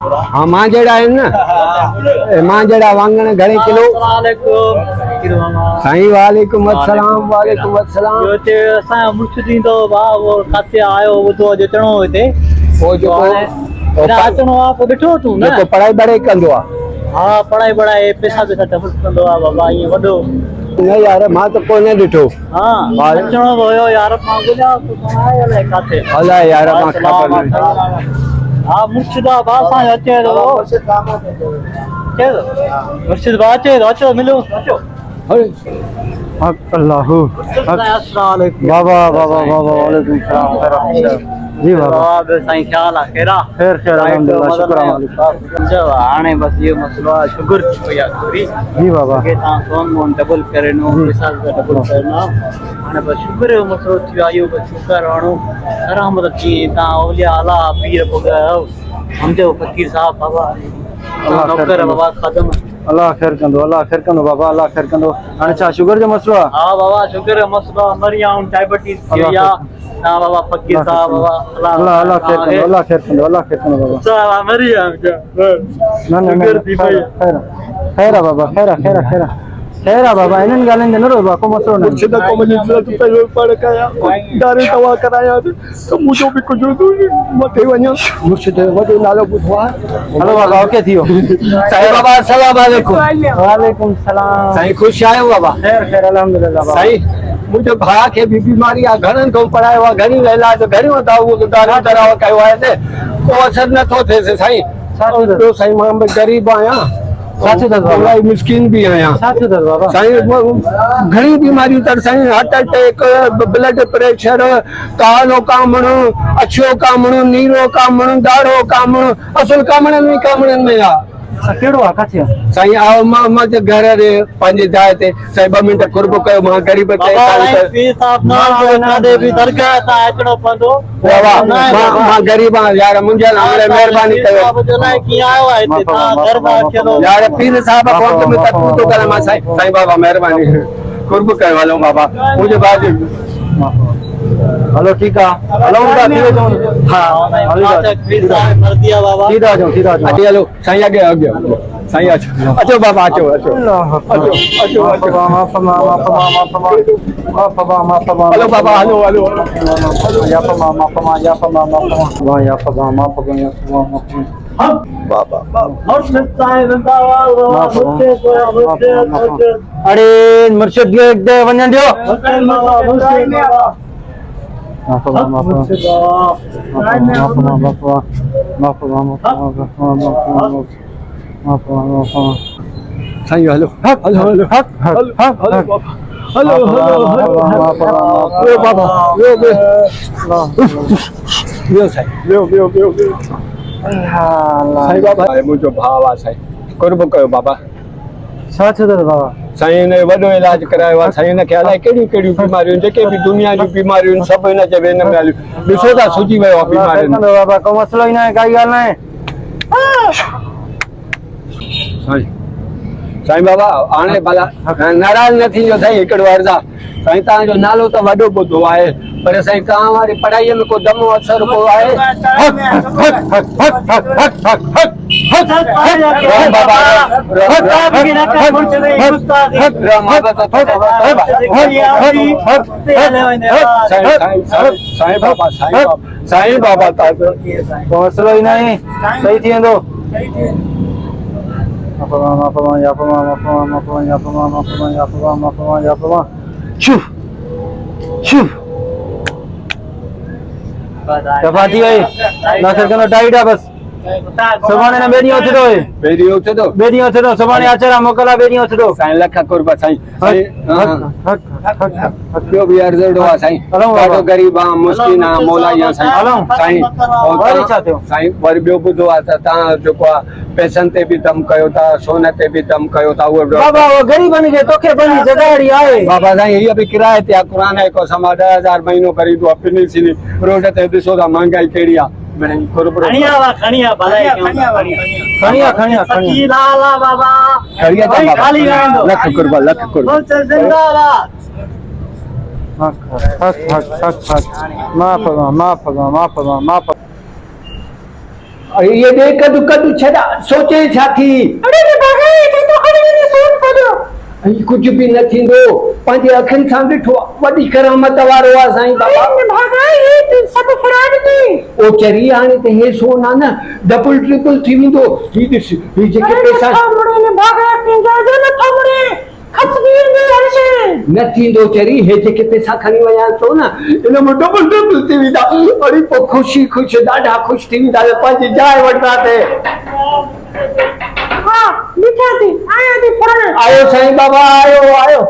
हाँ मां जड़ा है ना मां जड़ा वांगण घणे किलो साईं वालेकुम अस्सलाम वालेकुम अस्सलाम यो ते असा मुर्शिदी तो बा वो खाते आयो वो तो जचणो हिते वो जो अचणो आ को बिठो तू ना देखो पढ़ाई बड़े कंदो आ हां पढ़ाई बड़ाई पैसा डबल कंदो आ बाबा ये वडो न यार मां तो कोने ॾिठो हां अचणो होयो यार मां गुजा तू सुनाए अले खाते अला यार मां खबर हां मुर्शिदा बासा अचे तो मुर्शिद बा अचे तो अचो मिलो अचो अल्लाह अस्सलाम वालेकुम बाबा बाबा बाबा वालेकुम सलाम जी बाबा साईं ख्याल आ केरा खैर खैर अल्हम्दुलिल्लाह शुक्र मालिक जो आने बस ये मसला शुगर या थोड़ी जी बाबा के ता सोन मोन डबल करनो पैसा डबल करना आने बस शुगर जो मसलो थी आयो बस शुगर वाणो रहमत थी ता औलिया अल्लाह पीर पगाओ समझो फकीर साहब बाबा अल्लाह नौकर बाबा खदम अल्लाह खैर कंदो बाबा अल्लाह खैर कंदो हाने छा शुगर जो मसलो आ हां बाबा शुगर जो मसलो मरिया डायबिटीज थी या ना बाबा फकीर साहब बाबा अल्लाह खैर कंदो बाबा साहब मरिया ना ना शुगर थी भाई खैर बाबा खैर बाबा इन्हनि ॻाल्हियुनि जो न रोबा को मसलो न मुझे को मुझे जरूरत पे पड़ गया दारे दवा कराया तो मुझे भी कुछ मथे वञा मुर्शिद वॾो नालो ॿुधो आहे हलो बाबा ओके थियो साईं बाबा अस्सलाम वालेकुम वालेकुम सलाम साईं ख़ुशि आहियो बाबा खैर अल्हम्दुलिल्लाह बाबा साईं मुंहिंजे भाउ खे बि बीमारी आहे घणनि खां पढ़ायो आहे घणी इलाज घणियूं दवाऊं दराव कयो आहे को असरु नथो थिएसि साईं साईं मां ग़रीब आहियां मिस्किन भी आया घणी बीमारियूं अथनि साईं हार्ट अटैक ब्लड प्रेशर कालो कामणो अछो कामणो नीरो कामणो ॻाढ़ो कामणो असुल कामणनि में आहे कहिड़ो आहे किथे साईं आओ मां घर रे पंहिंजे जाइ ते साईं 2 मिंट कुर्ब कयो मां ग़रीब मां ग़रीब आहियां यार मुंहिंजे लाइ महिरबानी कयो यार पीर साहब वक़्त में तक तो करे मां साईं बाबा महिरबानी कुर्ब कयो हलो बाबा मुंहिंजे बाजू हलो ठीक है हलो हलो साईं आगे साईं अचो बाबा अचो हलो बाबा हलो अरे मुर्शिद के वञण ॾियो साईं हलो साईं बाबा मुंहिंजो भाउ आहे साईं कुर्ब कयो बाबा छा थियो अथव बाबा साईं ने वॾो इलाज करायो आहे साईं हिनखे अलाए कहिड़ियूं कहिड़ियूं बीमारियूं जेके बि दुनिया जूं बीमारियूं सभु हिन जे हिन में हलियूं ॾिसो था सुजी वियो आहे बीमारियुनि बाबा को मसलो ई न आहे काई ॻाल्हि न आहे साईं बाबा हाणे भला नाराज़ न थींदो साईं हिकिड़ो अर्ज़ु आहे साईं तव्हांजो नालो त वॾो ॿुधो आहे पर साईं तव्हां वारी पढ़ाईअ में को दम असर को आहे साईं बाबा मसलो ई न आहे सही थी वेंदो दफ़ा थी वई न टाइट आहे बस सुभाणे न ॿिए ॾींहुं उथंदो सुभाणे अचरा मोकला ॿिए ॾींहुं उथंदो साईं लख कुर्ब साईं ॿियो बि अर्ज़ु अहिड़ो आहे साईं ॾाढो ग़रीब आहे मुस्किन आहे मोलाई आहे साईं वरी छा थियो साईं वरी ॿियो ॿुधो आहे त तव्हां जेको आहे पैसनि ते बि दम कयो था सोन ते बि दम कयो था उहो बाबा ग़रीबनि खे तोखे पंहिंजी जॻह आहे बाबा साईं हीअ बि किराए ते आहे क़ुर को समा 10,000 महीनो ख़रीदो आहे पिनी सिनी रोड ते ॾिसो था महांगाई कहिड़ी आहे लख कुर्बा माफ़ अरे ये देख कदू कदू छड़ा सोचे छा थी अरे रे भागा ये तो खड़ी नहीं सोच पड़ो अई कुछ भी न थींदो पंहिंजे अखियुनि सां ॾिठो वॾी करामत वारो आहे साईं बाबा अरे भागा ये सब फ्रॉड थी ओ चरी हाणे त हे सोना न डबल ट्रिपल थी वेंदो ही ॾिस ही जेके पैसा थमड़े ने भागा किंजा जो न थमड़े खसबीर में हरशे न थींदो चरी हे जेके पैसा खणी वञा थो न इन में डबल ट्रिपल थी वेंदा वरी पोइ ख़ुशी ख़ुशि ॾाढा ख़ुशि थी वेंदा पंहिंजी जाइ वठंदासीं हां लिखा थी आया थी फरण आयो साईं बाबा आयो आयो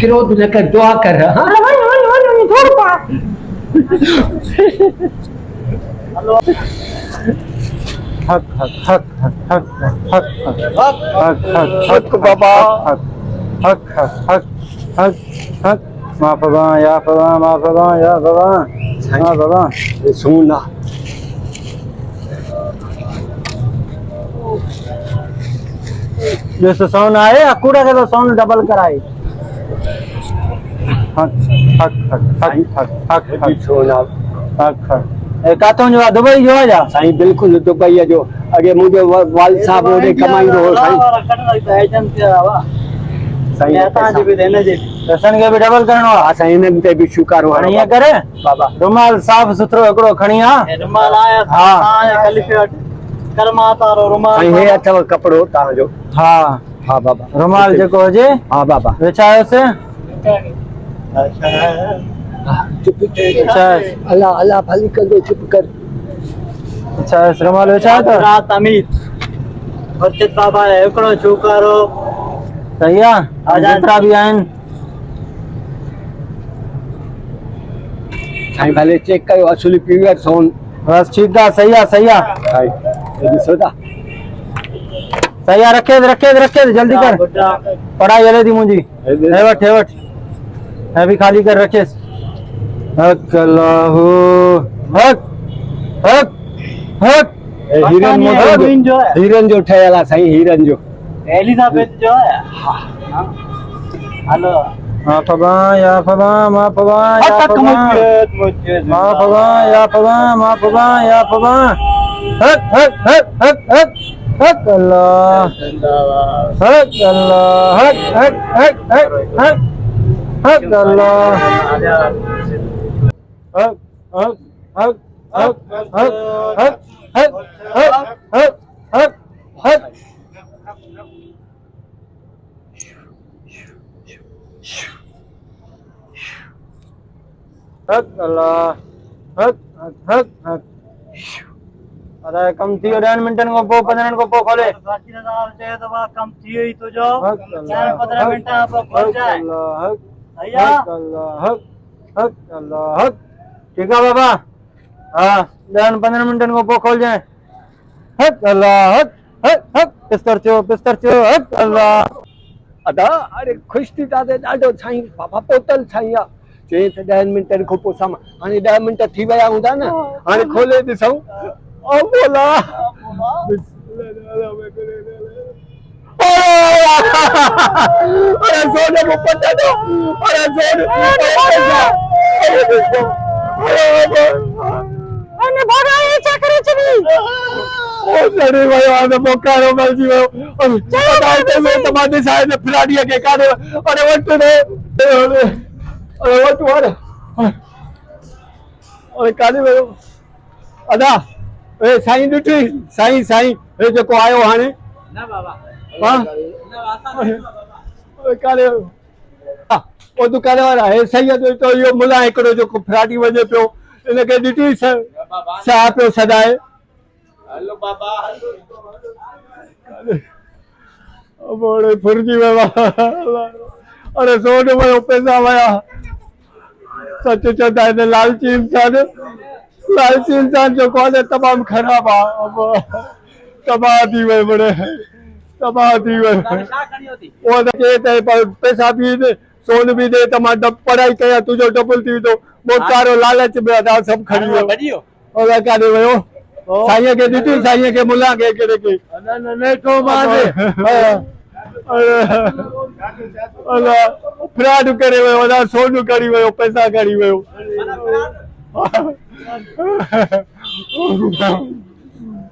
क्रोध न कर दुआ कर हाँ अरे वन थोड़ पा हक हक हक हक हक हक हक बाबा हक हक हक हक हक माफ बाबा या बाबा माफ बाबा या बाबा हाँ बाबा सोना जैसे सोन आए अकूड़ा के तो सोन डबल कराए हक हक हक हक हक हक हक सोना हक हक ए कातों जो आहे दुबई जो आहे जा साईं बिल्कुलु दुबई जो अॻे मुंहिंजो वाल साहब होॾे कमाईंदो हो साईं साईं तव्हांजे बि हिन जे दर्शन खे बि डबल करणो आहे हा साईं हिननि ते बि शुक्र हो हाणे ईअं करे बाबा रुमाल साफ़ सुथरो हिकिड़ो खणी आ रुमाल आया हा। करमातारो रुमाल साईं हे अथव कपिड़ो तव्हांजो हा हा बाबा रुमाल जेको हुजे हा बाबा विछायोसि चुप विछायोसि अल्लाह अल्लाह भली कंदो चुप कर विछायोसि रुमाल विछायो त रात अमीर बचत बाबा है हिकिड़ो छोकरो सही आहे जेतिरा बि आहिनि साईं भले चेक कयो असुली प्योर सोन बस ठीकु आहे सही आहे साईं हे ॾिसो था सही आहे रखे जल्दी कर पढ़ाई हले थी मुंहिंजी हे वठ हे बि खाली कर रखेसि हक अल्लाहु हक हक हक हीरन जो ठहियल आहे साईं हीरन जो एलिजाबेथ जो है हेलो माफ बाबा या बाबा माफ बाबा या बाबा माफ बाबा या बाबा माफ बाबा या बाबा हक हक हक हक हक हक अल्लाह हक अल्लाह हक हक हक हक हक हक अल्लाह हक हक हक हक हक हक हक हक हक हक हक हक अल्लाह हक हक हक हक अरे कम थी 10 मिनटन को पो 15 को पो खोले बाकी नज़ार चाहिए तो वहाँ कम थी ही तो जो हक अल्लाह 15 मिनट आप खोल जाए हक भैया अल्लाह हक हक अल्लाह हक ठीक है बाबा हाँ 10-15 मिनटन को पो खोल जाए हक अल्लाह हक हक हक पिस्तर चो हक अल्लाह अदा अरे ख़ुशि थी था थिए ॾाढो साईं बाबा पोतल साईं आहे चई त 10 मिंटनि खां पोइ सामान हाणे 10 मिंट थी विया हूंदा न हाणे खोले ॾिसूं ओ बोला अरे सोने को पता दो अरे सोने अने भागा ये क्या करे चली ओ लड़े भाई आने बोकारो मर्जी हो और बताए तो मैं तुम्हारे साथ ने फिराडिया के कारे अरे वट रे अरे वट वर अरे कारे में अदा ए साईं ॾिठी साईं हे जेको आयो हाणे ना बाबा हां ना आसान नहीं बाबा ओए कारे ओ दुकान वारा हे सही तो यो मुला हिकिड़ो जेको फिराडी वञे पियो इनखे ॾिठी छा पियो सदाए हेलो बाबा बोले फुरजी बाबा अरे सोन में पैसा वया सच चवंदा आहिनि लालची इंसान जो कौन है तमाम खराब आहे तबाह थी वई बड़े तबाह थी वई वो चए त पैसा भी दे सोन भी दे त मां पढ़ाई कयां तुंहिंजो डबल थी वेंदो मोटारो लालच में अदा सभु खणी वियो और काॾे वियो साईं खे ॾिठी साईं खे मुला खे केड़े खे नेठो माने अला फ्रॉड करे वियो अला सोन खणी वियो पैसा खणी वियो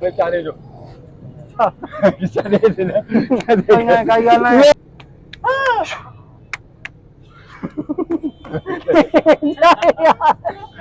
बेचारे जो चले दे काई गाल है यार